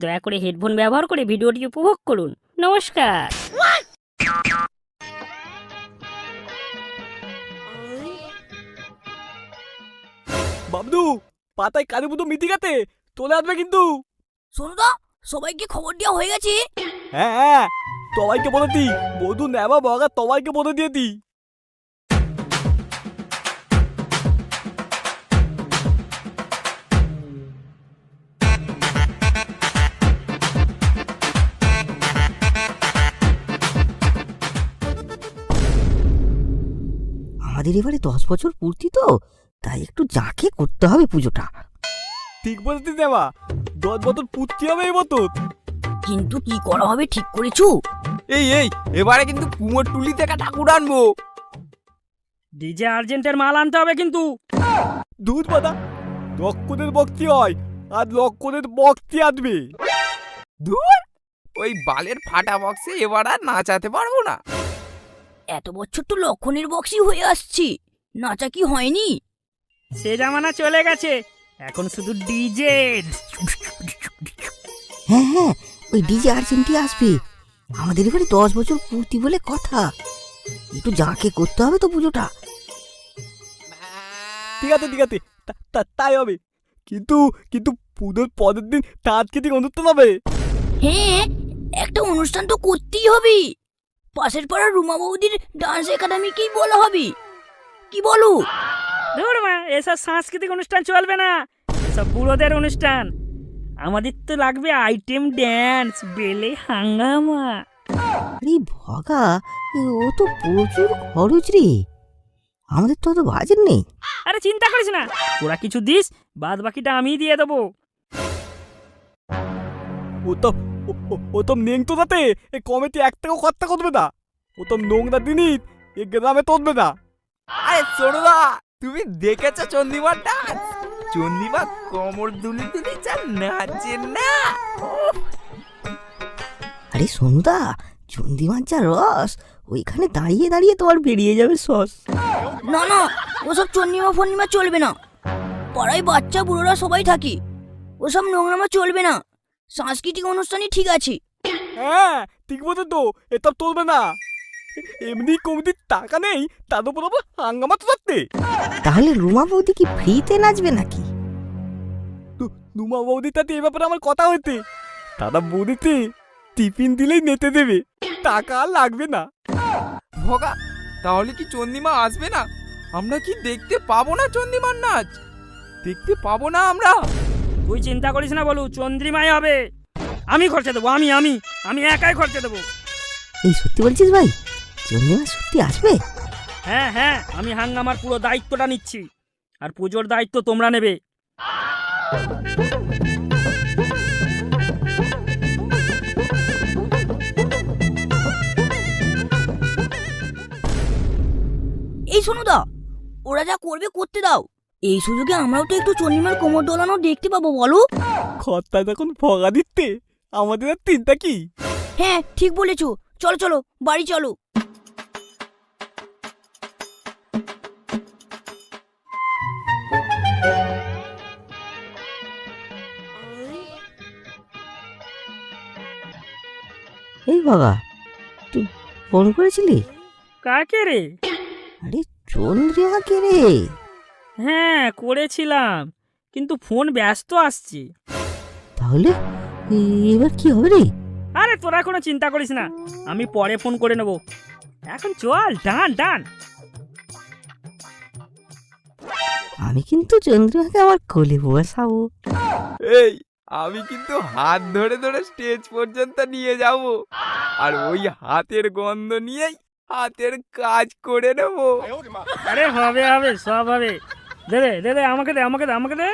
দয়া করে হেডফোন ব্যবহার করে ভিডিওটি উপভোগ করুন। নমস্কার। বাবদু, পাতায় কালী পুজো মিটিংতে চলে আসবে কিন্তু। সোনুদা, সবাইকে খবর দেওয়া হয়ে গেছে? হ্যাঁ হ্যাঁ, সবাইকে বলে দি, বধু নেবা বগা সবাইকে বলে দিয়ে দি। আমাদের এবারে 10 বছর পূর্তি তো, তাই একটু জাঁকে করতে হবে পুজোটা। ঠিক বলছিস নেবা, 10 বছর পূর্তি হবে এই বছর। কিন্তু কি করা হবে ঠিক করেছো? এই এবারে কিন্তু কুমোর টুলি থেকে ঠাকুর আনবো। ডিজে আর্জেন্টের মাল আনতে হবে কিন্তু। দুধ বাদা, লক্ষণের ভক্তি হয় আর লক্ষণের ভক্তি আসবে। ধুর, ওই বালের ফাটা বক্সে এবার আর নাচাতে পারবো না। এত বছর তো লক্ষণের বক্সই হয়ে আসছি, নাচা কি হয়নি? সে জামানা চলে গেছে, এখন শুধু ডিজে। হ্যাঁ হ্যাঁ, ওই ডিজে আর্জেন্টি আসবে। আমাদের এবারে 10 বছর পূর্তি বলে কথা, একটু জাঁকে করতে হবে তো পুজোটা। ঠিক আছে ঠিক আছে, তাই হবে। কিন্তু কিন্তু পুজোর পরের দিন সাংস্কৃতিক অনুষ্ঠান হবে। হ্যাঁ, একটা অনুষ্ঠান তো করতেই হবে। পাশের পাড়ার রুমা বৌদির ডান্স একাডেমিকেই বলা হবে, কি বলো? ধুর মা, এসব সাংস্কৃতিক অনুষ্ঠান চলবে না, এসব বুড়োদের অনুষ্ঠান। আমাদের তো লাগবে আইটেম ড্যান্স, বেলে হাঙ্গামা। আরে ভগা, ও তো প্রচুর খরচ রে, আমাদের তো অত বাজেট নেই। আরে চিন্তা করিস না, তোরা কিছু দিস, বাদ বাকিটা আমি দিয়ে দেবো। ও তো নেং তো তাতে এ কমিটি একটাও খরচা করবে না। ও তো নোংরা জিনিস এ গ্রামে তুলবে না। আরে সোনুদা, তুমি দেখেছো চন্দিমার ডান্স? চন্দিমা কোমর দুলি দুলি যা নাচে না। আরে সোনুদা, চন্দিমার যা রস, ওইখানে দাঁড়িয়ে দাঁড়িয়ে তোমার বেরিয়ে যাবে সস। না না, ওসব চন্নিমা ফন্নিমা চলবে না। পাড়ায় বাচ্চা বুড়োরা সবাই থাকি, ওসব নোংরামা চলবে না। সাংস্কৃতিক অনুষ্ঠানই ঠিক আছে। হ্যাঁ ঠিক বলছো তো, এসব তুলবে না। এমনি কমিটির টাকা নেই, তার উপর আবার হাঙ্গামা তো থাকতে। তাহলে রুমা বৌদি কি ফ্রিতে নাচবে নাকি? নুমা বৌদির সাথে এ ব্যাপারে আমার কথা হয়েছে। দাদা বৌদিতে টিফিন দিলেই নেতে দেবে, টাকা আর লাগবে না। ভগা, তাহলে কি চন্দিমা আসবে না? আমরা কি দেখতে পাবো না চন্দিমার নাচ? দেখতে পাবো না আমরা? তুই চিন্তা করিস না বলু, চন্দ্রিমাই হবে। আমি খরচা দেবো, আমি আমি আমি একাই খরচা দেবো। এই সত্যি বলছিস ভাই, চন্দিমা সত্যি আসবে? হ্যাঁ হ্যাঁ, আমি হাঙ্গামার পুরো দায়িত্বটা নিচ্ছি, আর পুজোর দায়িত্ব তোমরা নেবে। এই সোনুদা, ওরা যা করবে করতে দাও। এই সুযোগে আমরাও তো একটু চন্নিমার কোমর দোলানো দেখতে পাবো, বলো? খরচা যখন ভগা দিতে আমাদের আর চিন্তা কি? হ্যাঁ ঠিক বলেছো, চলো চলো বাড়ি চলো। এই বাবা, তুই ফোন করেছিলি? কাকে রে? আরে চন্দ্রিমাকে রে। হ্যাঁ করেছিলাম, কিন্তু ফোন ব্যস্ত আসছে। তাহলে এবার কি হবে রে? আরে তোরা কোনো চিন্তা করিস না, আমি পরে ফোন করে নেব। এখন চল, ডান ডান। আমি কিন্তু চন্দ্রিমাকে আমার কোলে বসাবো। এই, আমি কিন্তু হাত ধরে ধরে স্টেজ পর্যন্ত নিয়ে যাব, আর ওই হাতের গন্ধ নিয়েই হাতের কাজ করে নেবো। আরে হবে হবে, সব হবে। দে দে দে দে, আমাকে দে আমাকে দে আমাকে দে।